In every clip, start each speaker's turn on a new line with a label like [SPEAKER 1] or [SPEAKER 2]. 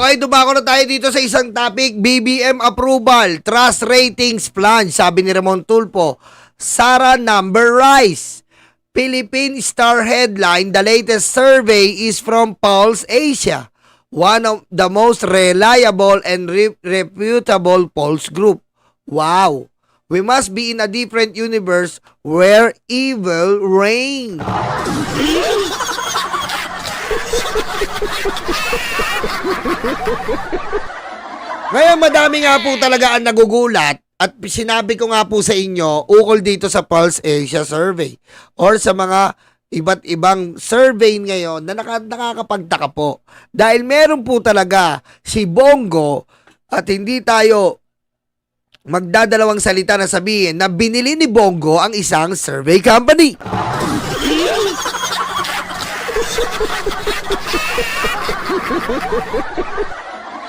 [SPEAKER 1] Okay, dumako na tayo dito sa isang topic, BBM approval, trust ratings plunge, sabi ni Ramon Tulfo. Sara number rise. Philippine Star headline, the latest survey is from Pulse Asia, one of the most reliable and reputable polls group. Wow, we must be in a different universe where evil reigns. Ngayon madami nga po talaga ang nagugulat at sinabi ko nga po sa inyo ukol dito sa Pulse Asia survey or sa mga iba't ibang survey ngayon na nakakapagtaka po. Dahil meron po talaga si Bongo at hindi tayo magdadalawang salita na sabihin na binili ni Bongo ang isang survey company.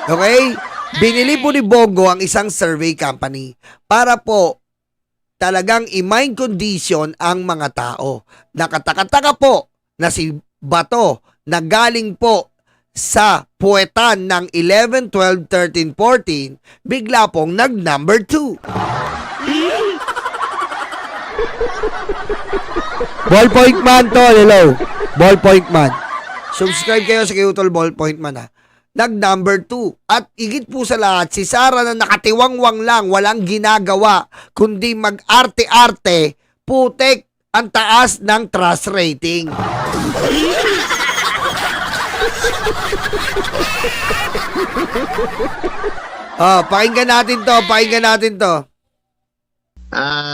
[SPEAKER 1] Okay? Binili po ni Bongo ang isang survey company para po talagang i-mind condition ang mga tao. Nakataka-taka po na si Bato na galing po sa puwetan ng 11, 12, 13, 14, bigla pong nag-number 2. Ballpoint Man to, hello. Ballpoint Man. Subscribe kayo sa Kayutol Ballpoint Man, ha. Nag-number 2. At higit po sa lahat, si Sara na nakatiwangwang lang, walang ginagawa, kundi mag-arte-arte, putek ang taas ng trust rating. Pakinggan natin to.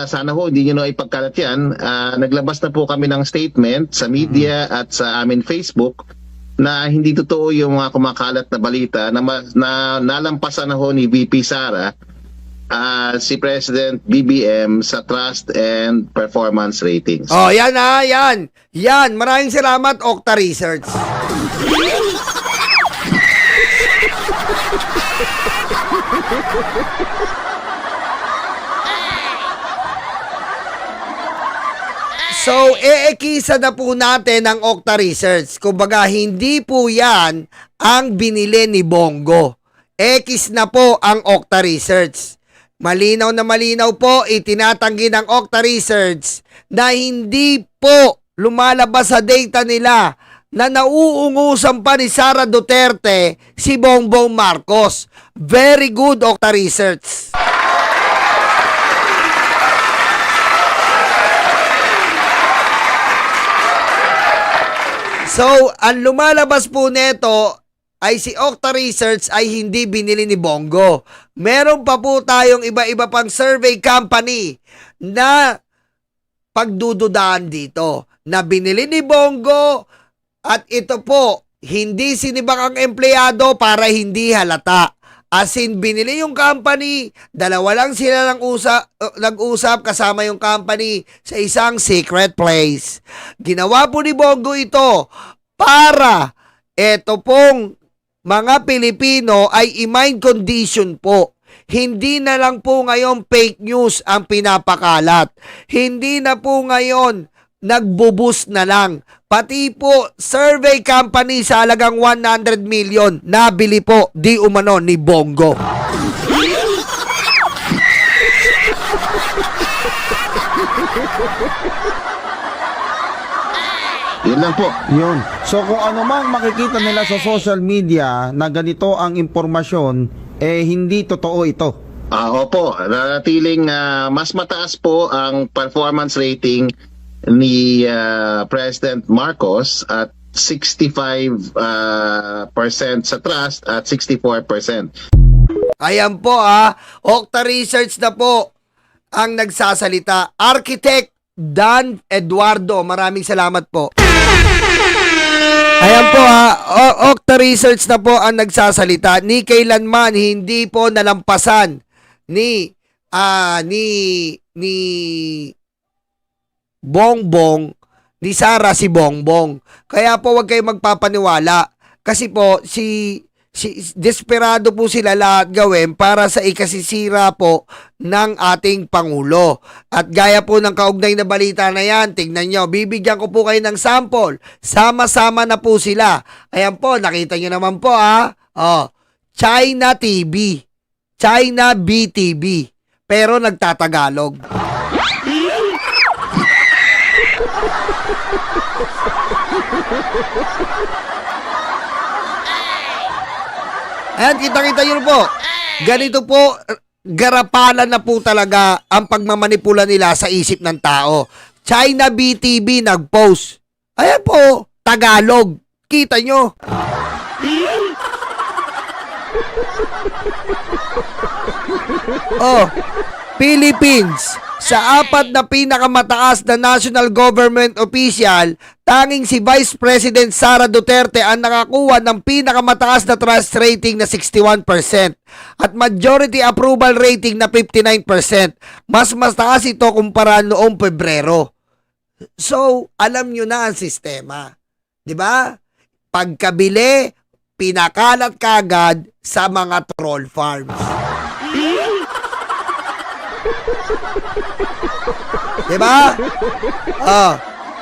[SPEAKER 2] Sana ho, hindi nyo na ipagkalat yan. Naglabas na po kami ng statement sa media at sa amin Facebook na hindi totoo yung mga kumakalat na balita na nalampasan na ho ni VP Sara si President BBM sa trust and performance ratings.
[SPEAKER 1] Oh, yan ha, yan. Yan, maraming salamat, Okta Research. So, eekisa na po natin ang Okta Research. Kumbaga, hindi po yan ang binili ni Bongo. Ekis na po ang Okta Research. Malinaw na malinaw po, itinatanggi ng Okta Research na hindi po lumalabas sa data nila na nauungusan pa ni Sara Duterte si Bongbong Marcos. Very good, Okta Research. So, ang lumalabas po neto ay si Okta Research ay hindi binili ni Bongo. Meron pa po tayong iba-iba pang survey company na pagdududaan dito na binili ni Bongo at ito po, hindi sinibak ang empleyado para hindi halata. As in, binili yung company, dalawa lang sila nag-usap kasama yung company sa isang secret place. Ginawa po ni Bongo ito para eto pong mga Pilipino ay i-mind condition po. Hindi na lang po ngayon fake news ang pinapakalat. Hindi na po ngayon nagbubus na lang. Pati po survey company sa halagang 100 million nabili po di umano ni Bongo.
[SPEAKER 2] Yun lang po.
[SPEAKER 3] Yun. So kung ano mang makikita nila sa social media na ganito ang impormasyon, hindi totoo ito.
[SPEAKER 2] Opo, nanatiling mas mataas po ang performance rating ni President Marcos at 65% sa trust at 64%.
[SPEAKER 1] Ayan po Okta Research na po ang nagsasalita. Architect Dan Eduardo, maraming salamat po. Ayan po Okta Research na po ang nagsasalita. Ni kailanman hindi po nalampasan ni Bongbong, ni Sara si Bongbong. Kaya po wag kayo magpapaniwala kasi po desperado po sila lahat gawin para sa ikasisira po ng ating Pangulo. At gaya po ng kaugnay na balita na yan, tingnan nyo, bibigyan ko po kayo ng sample. Sama-sama na po sila. Ayan po, nakita nyo naman po China TV, China BTV, pero nagtatagalog. Ayan, kita-kita nyo po. Ganito po, garapalan na po talaga ang pagmamanipula nila sa isip ng tao. China BTV nag-post. Ayan po, Tagalog. Kita nyo. Philippines. Sa 4 na pinakamataas na national government official, tanging si Vice President Sara Duterte ang nakakuha ng pinakamataas na trust rating na 61% at majority approval rating na 59%. Mas mataas ito kumpara noong Pebrero. So, alam nyo na ang sistema. 'Di ba? Pagkabili, pinakalat kagad sa mga troll farms. Diba?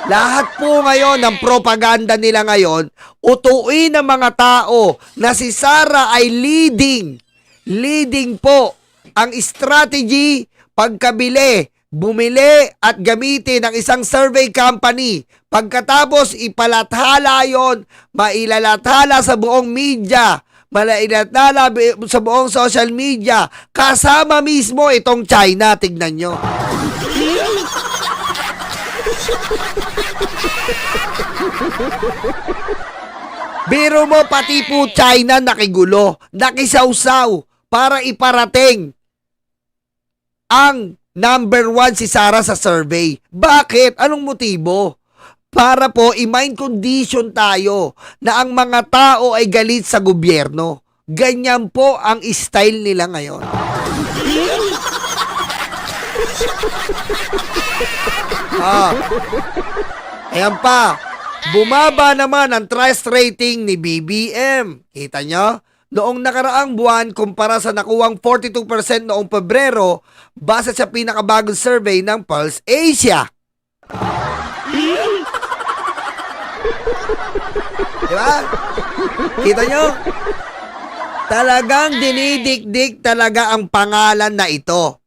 [SPEAKER 1] Lahat po ngayon ng propaganda nila ngayon, utuin ng mga tao na si Sara ay leading po ang strategy pagkabili, bumili at gamitin ng isang survey company. Pagkatapos ipalathala yon, mailalathala sa buong media, mailalathala sa buong social media, kasama mismo itong China. Tignan nyo. Biro mo, pati po China nakigulo, nakisawsaw para iparating ang number 1 si Sara sa survey. Bakit? Anong motibo? Para po i-mind condition tayo na ang mga tao ay galit sa gobyerno. Ganyan po ang style nila ngayon. Ayan pa. Bumaba naman ang trust rating ni BBM. Kita nyo? Noong nakaraang buwan, kumpara sa nakuwang 42% noong Pebrero, base sa pinakabagong survey ng Pulse Asia. Diba? Kita nyo? Talagang dinidikdik talaga ang pangalan na ito.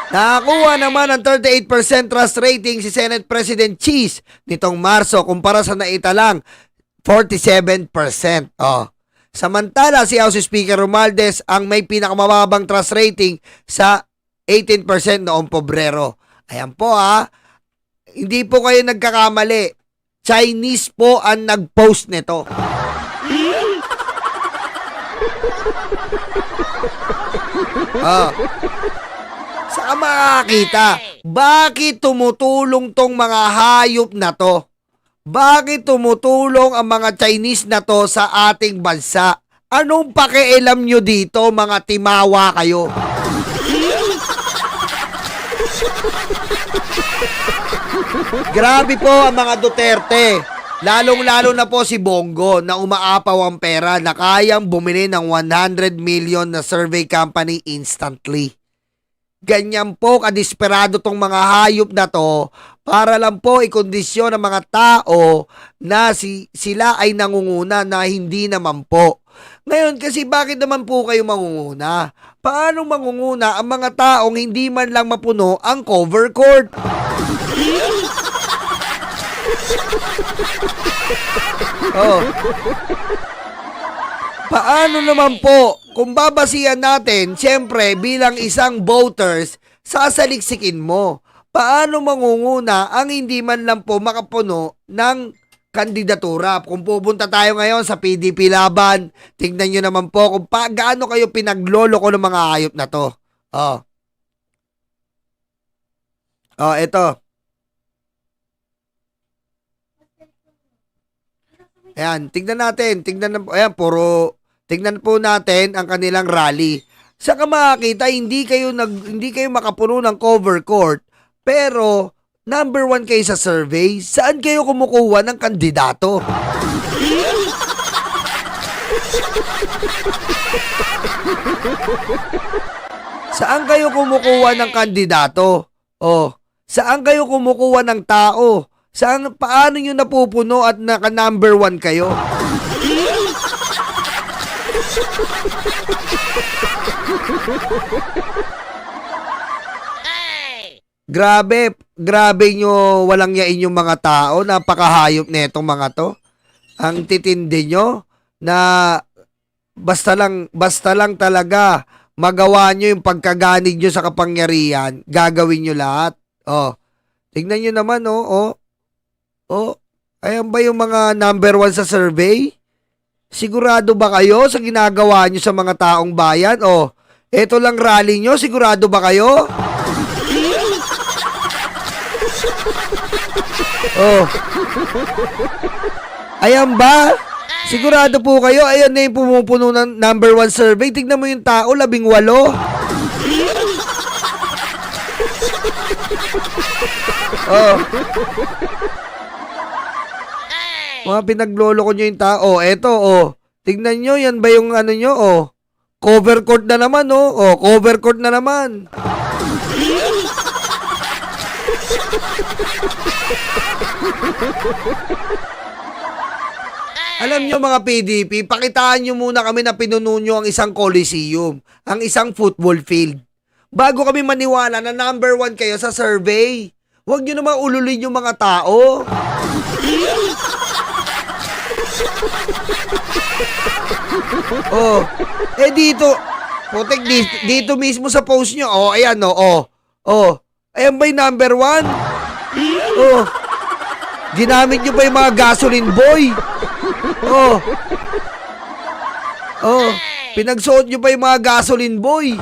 [SPEAKER 1] Nakakuha naman ng 38% trust rating si Senate President Cheese nitong Marso kumpara sa naitalang 47%. Samantala si House Speaker Romualdez ang may pinakamababang trust rating sa 18% noong Pebrero. Ayan po hindi po kayo nagkakamali. Chinese po ang nag-post nito. Saan makakita? Bakit tumutulong tong mga hayop na to? Bakit tumutulong ang mga Chinese na to sa ating bansa? Anong pakialam nyo dito, mga timawa kayo? Grabe po ang mga Duterte. Lalong-lalo na po si Bongo na umaapaw ang pera na kayang bumili ng 100 million na survey company instantly. Ganyan po kadesperado tong mga hayop na to para lang po ikondisyon ng mga tao na sila ay nangunguna na hindi naman po. Ngayon kasi bakit naman po kayo mangunguna? Paano mangunguna ang mga taong hindi man lang mapuno ang cover court? Paano naman po kung babasihan natin, siyempre bilang isang voters, sasaliksikin mo. paano mangunguna ang hindi man lang po makapuno ng kandidatura? Kung pupunta tayo ngayon sa PDP laban, tingnan nyo naman po kung gaano kayo pinaglolo ko ng mga hayop na to. Oh. Oh, eto. Ayan, tingnan natin. Tingnan po natin ang kanilang rally. Saka makakita, hindi kayo makapuno ng cover court, pero number 1 kayo sa survey. Saan kayo kumukuha ng kandidato? Saan kayo kumukuha ng kandidato? Oh, saan kayo kumukuha ng tao? Paano nyo napupuno at naka number 1 kayo? Grabe nyo walang yain yung mga tao. Napakahayop netong mga to. Ang titindi nyo na basta lang talaga magawa nyo yung pagkaganig nyo sa kapangyarihan, gagawin nyo lahat. Oh, tignan nyo naman, ayan ba yung mga number 1 sa survey? Sigurado ba kayo sa ginagawa nyo sa mga taong bayan? Oh, eto lang rally nyo, sigurado ba kayo? Oh. Ayan ba? Sigurado po kayo, ayan na yung pumupuno ng number 1 survey. Tignan mo yung tao, 18. Oh. Mga pinaglolo ko nyo yung tao. Eto, tignan nyo, yan ba yung ano nyo, cover court na naman, cover court na naman. Alam nyo mga PDP, pakitaan nyo muna kami na pinuno nyo ang isang coliseum, ang isang football field. Bago kami maniwala na number 1 kayo sa survey. Huwag nyo naman ululin yung mga tao. Dito mismo sa post nyo, ayan, ayan ba yung number 1? Ginamit nyo ba yung mga gasoline boy? Pinagsuot nyo ba yung mga gasoline boy?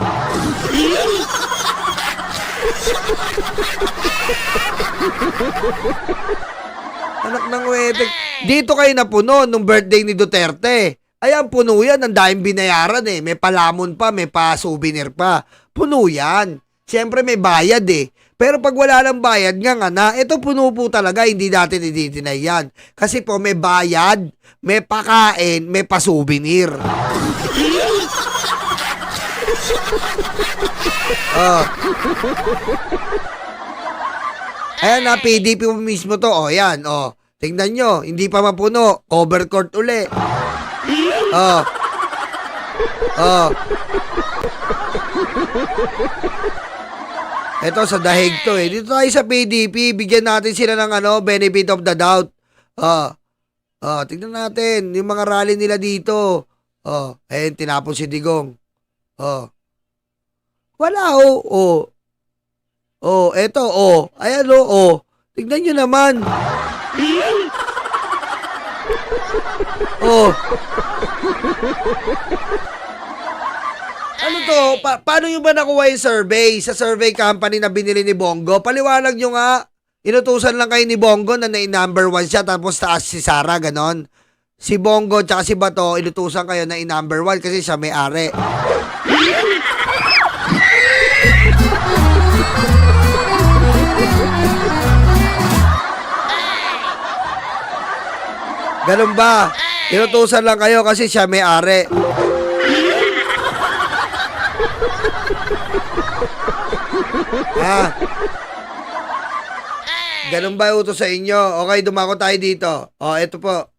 [SPEAKER 1] Anak ng wetek. Dito kayo napuno nung birthday ni Duterte. Ayan, puno yan. Ang daming binayaran eh. May palamon pa, may pa-souvenir pa. Puno yan. Siyempre may bayad eh. Pero pag wala ng bayad nga na, ito puno po talaga, hindi natin i-deny yan. Kasi po may bayad, may pakain, may pa-souvenir. Ayan na, PDP mo mismo to. Ayan, tingnan nyo, hindi pa mapuno. Cover court uli. Ito sa dahig to eh. Dito tayo sa PDP, bigyan natin sila ng benefit of the doubt. Tingnan natin yung mga rally nila dito. Ayun, tinapon si Digong. Wala eto ayan tingnan nyo naman. Ano to? Paano nyo ba nakuha yung survey sa survey company na binili ni Bongo? Paliwanag nyo nga. Inutusan lang kayo ni Bongo na number 1 siya tapos taas si Sara, ganon. Si Bongo tsaka si Bato, inutusan kayo na number 1 kasi siya may-ari. Ganun ba? Inutusan lang kayo kasi siya may-ari. Ganun ba utos sa inyo? Okay, dumako tayo dito. Ito po.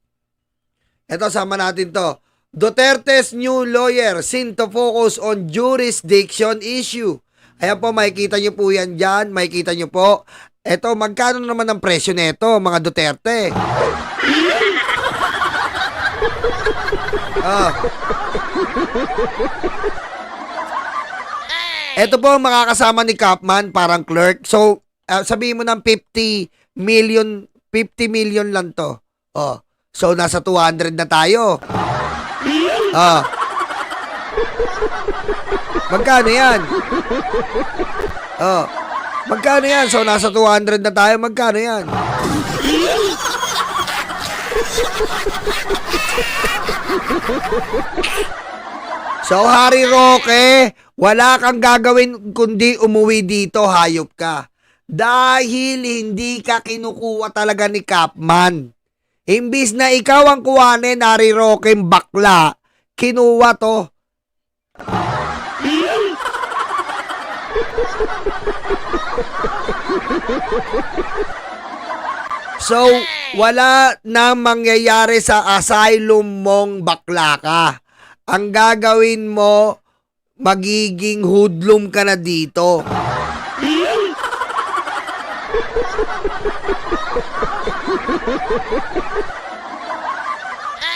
[SPEAKER 1] Ito, sama natin to. Duterte's new lawyer seen to focus on jurisdiction issue. Ayan po, makikita nyo po yan dyan. Makikita nyo po. Ito, magkano naman ang presyo nito, mga Duterte? Ito po ang makakasama ni Kapman, parang clerk. So, sabihin mo ng 50 million lang to. Oh. So, nasa 200 na tayo. Oh. Magkano yan? Oh. Magkano yan? So, nasa 200 na tayo. Magkano yan? So, Harry Roque, wala kang gagawin kundi umuwi dito, hayop ka. Dahil hindi ka kinukuha talaga ni Capman. Imbis na ikaw ang kuwanin, Harry Roque, bakla, kinuha to. So, wala na mangyayari sa asylum mong bakla ka. Ang gagawin mo, magiging hoodlum ka na dito.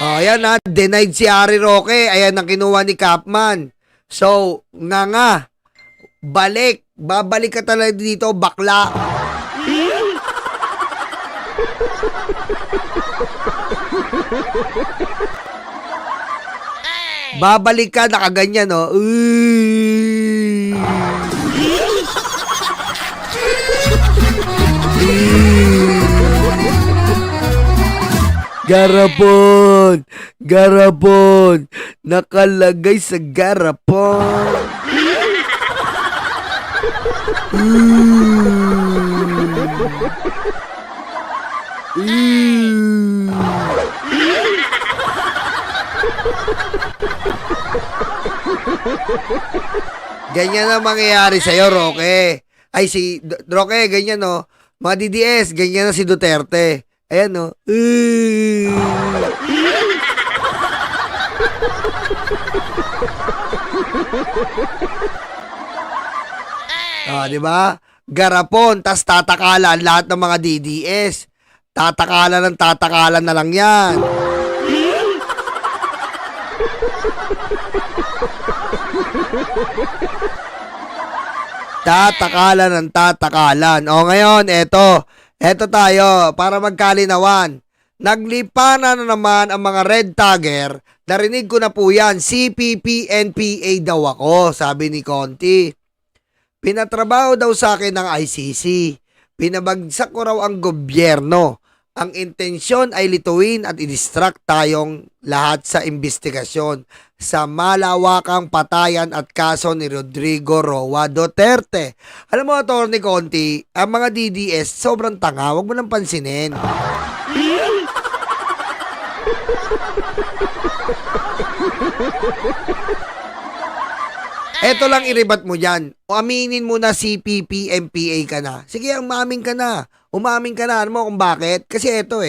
[SPEAKER 1] Oh, ayan na, denied si Harry Roque. Ayan ang kinuha ni Capman. So, nga, balik. Babalik ka talaga dito, bakla. Babalik ka, nakaganyan, no? Garapon! Garapon! Nakalagay sa garapon! Ganyan ang mangyayari sa'yo, Roque. Ay, si Roque, ganyan, no? Mga DDS, ganyan na si Duterte. Ayan, no? Di ba? Garapon, tas tatakalan lahat ng mga DDS. Tatakalan na lang yan. Tatakalan. O ngayon, eto tayo, para magkalinawan. Naglipanan na naman ang mga red tagger. Narinig ko na po yan, CPP, NPA daw ako, sabi ni Conti. Pinatrabaho daw sa akin ng ICC. Pinabagsak ko raw ang gobyerno. Ang intensyon ay lituin at i-distract tayong lahat sa investigasyon sa malawakang patayan at kaso ni Rodrigo Roa Duterte. Alam mo, Atty. Conti, ang mga DDS sobrang tanga, huwag mo nang pansinin. Eto lang iribat mo dyan. O aminin mo na CPP, MPA ka na. Sige, umamin ka na. Alam mo kung bakit? Kasi eto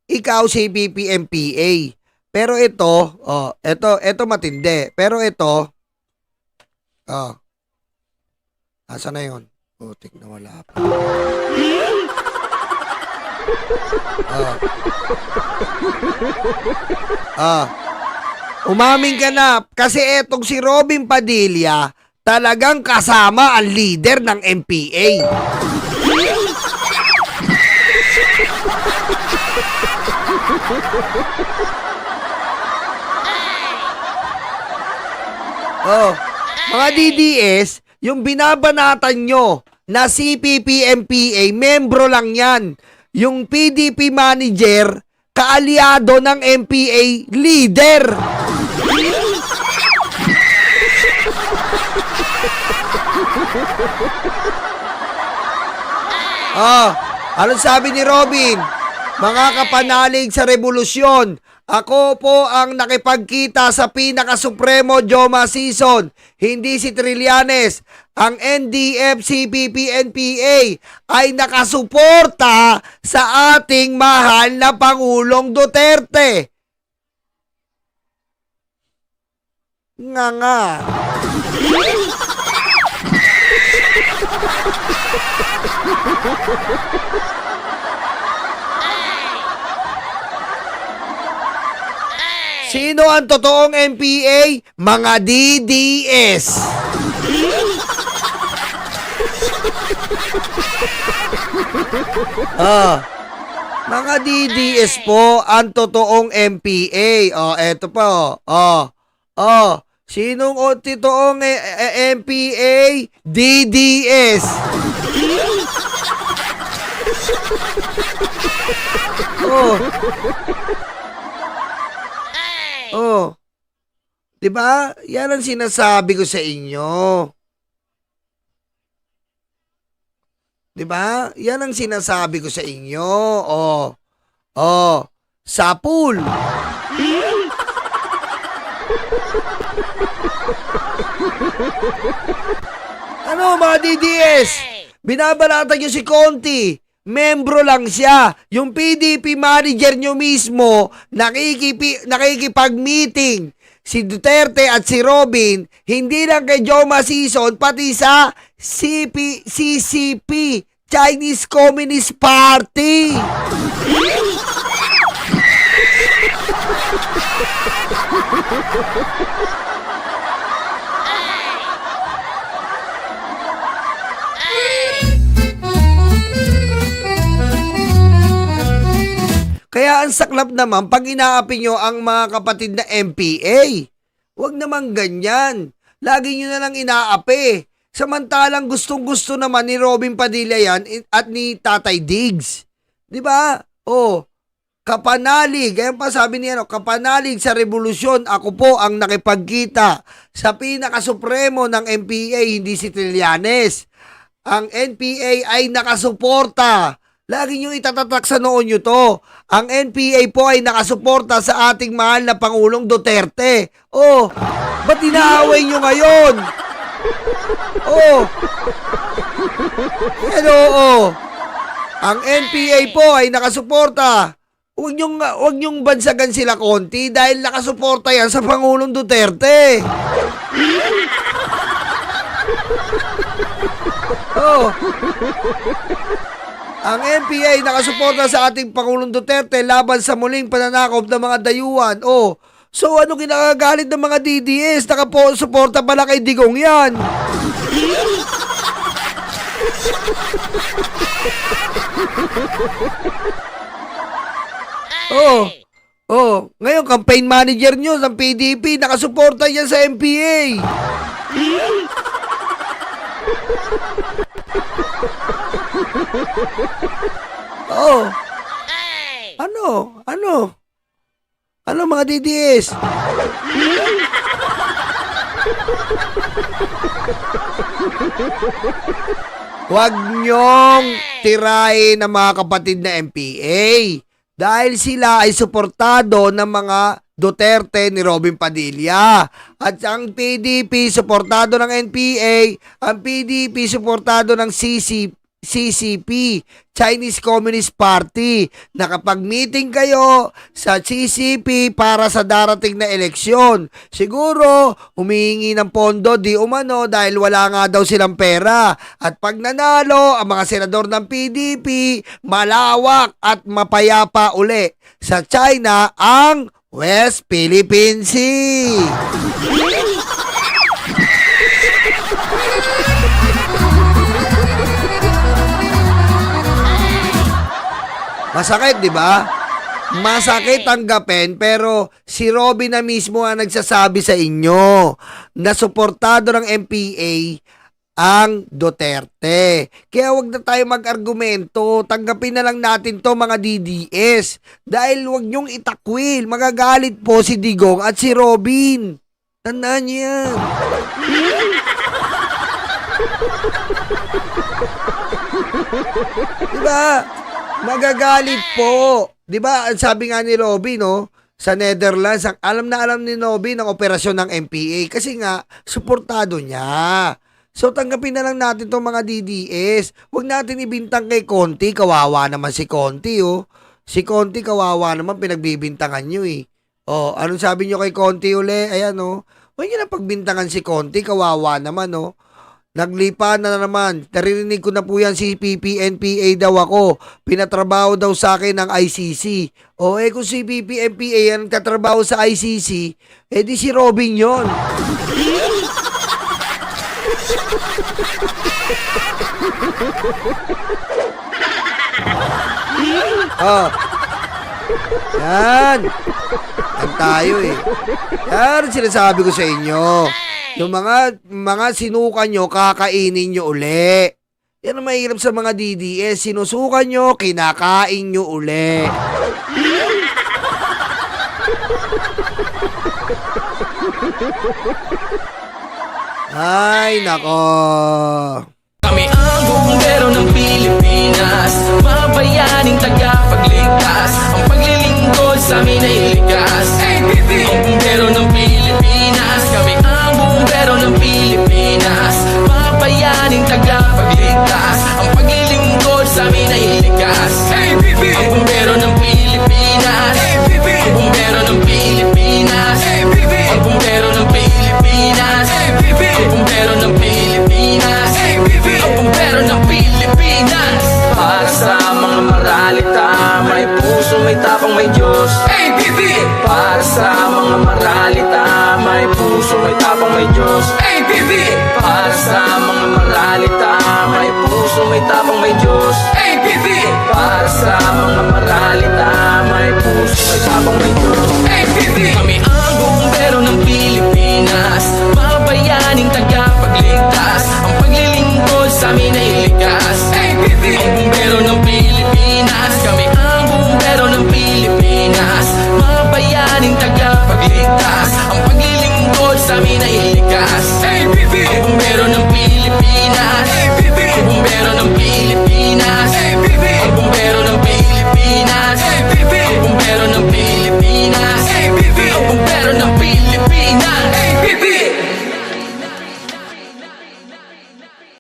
[SPEAKER 1] ikaw CPP, MPA. Pero ito, ito matindi. Pero ito, asa na yun? Putik na wala pa. Umamin ka na kasi etong si Robin Padilla talagang kasama ang leader ng MPA. Mga DDS, yung binabanatan nyo na CPP, MPA, membro lang yan. Yung PDP manager, kaalyado ng MPA leader. Anong sabi ni Robin? Mga kapanalig sa revolusyon, ako po ang nakipagkita sa pinaka-supremo Joma season, hindi si Trillanes. Ang NDF, CPP, NPA ay nakasuporta sa ating mahal na Pangulong Duterte. Nga. Sino ang totoong MPA? Mga DDS. Mga DDS po ang totoong MPA. Eto pa. Sinong totoong MPA? DDS. Diba? Yan ang sinasabi ko sa inyo. Diba? Yan ang sinasabi ko sa inyo. Sapul. Ano mga DDS? Binabalatan nyo si Conti. Membro lang siya. Yung PDP manager nyo mismo nakikipag-meeting. Si Duterte at si Robin, hindi lang kay Joma Sison, pati sa CCP, Chinese Communist Party. Kaya ang saklap naman pag inaapi nyo ang mga kapatid na MPA. Huwag naman ganyan. Lagi nyo na lang inaapi. Samantalang gustong-gusto naman ni Robin Padilla yan at ni Tatay Diggs. Diba? Kapanalig. Ayan pa sabi niya, kapanalig sa revolusyon. Ako po ang nakipagkita sa pinakasupremo ng MPA, hindi si Trillanes. Ang NPA ay nakasuporta. Lagi nyo itatatak sa noon nyo to. Ang NPA po ay nakasuporta sa ating mahal na Pangulong Duterte. Ba't inaaway nyo ngayon? Ang NPA po ay nakasuporta. Huwag nyong bansagan sila konti dahil nakasuporta yan sa Pangulong Duterte. Ang NPA nakasuporta sa ating Pangulong Duterte laban sa muling pananakop ng mga dayuhan. So ano kinakagalit ng mga DDS? Nakasuporta pala kay Digong yan. Ngayon campaign manager nyo ng PDP, nakasuporta yan sa NPA. Ano mga DDS? Huwag nyong tirahin ang mga kapatid na MPA dahil sila ay suportado ng mga Duterte ni Robin Padilla. At ang PDP suportado ng NPA, ang PDP suportado ng CCP, Chinese Communist Party. Nakapag-meeting kayo sa CCP para sa darating na eleksyon. Siguro, humihingi ng pondo di umano dahil wala nga daw silang pera. At pag nanalo, ang mga senador ng PDP, malawak at mapayapa uli. Sa China, ang West Philippine Sea. Masakit, di ba? Masakit tanggapin, pero si Robin na mismo ang nagsasabi sa inyo na suportado ng MPA ang Duterte. Kaya wag na tayo mag-argumento. Tanggapin na lang natin to mga DDS. Dahil wag nyong itakwil. Magagalit po si Digong at si Robin. Tandaan niyo yan. Diba? Magagalit po. 'Di ba? Sabi nga ni Robin, sa Netherlands, alam ni Robin ang operasyon ng MPA kasi nga suportado niya. So tanggapin na lang natin 'tong mga DDS. Huwag natin ibintang kay Conti, kawawa naman si Conti, Si Conti kawawa naman, pinagbibintangan niyo eh. Anong sabi niyo kay Conti uli? Ayan Huwag niyo na pagbintangan si Conti, kawawa naman Naglipa na naman. Narinig ko na po yan, si PPNPA daw ako. Pinatrabaho daw sa akin ng ICC. Kung si PPNPA yan katrabaho sa ICC, di si Robin yon. Oh. Yan. Yan tayo eh. Yan sinasabi ko sa inyo. Yung mga sinukan nyo, kakainin nyo uli. Yan ang mahirap sa mga DDS. Sinusukan nyo, kinakain nyo uli. Ay, nako.
[SPEAKER 4] Kami ang bumbero ng Pilipinas, mga bayaning tagapagligtas. Ang paglilingkod sa amin ay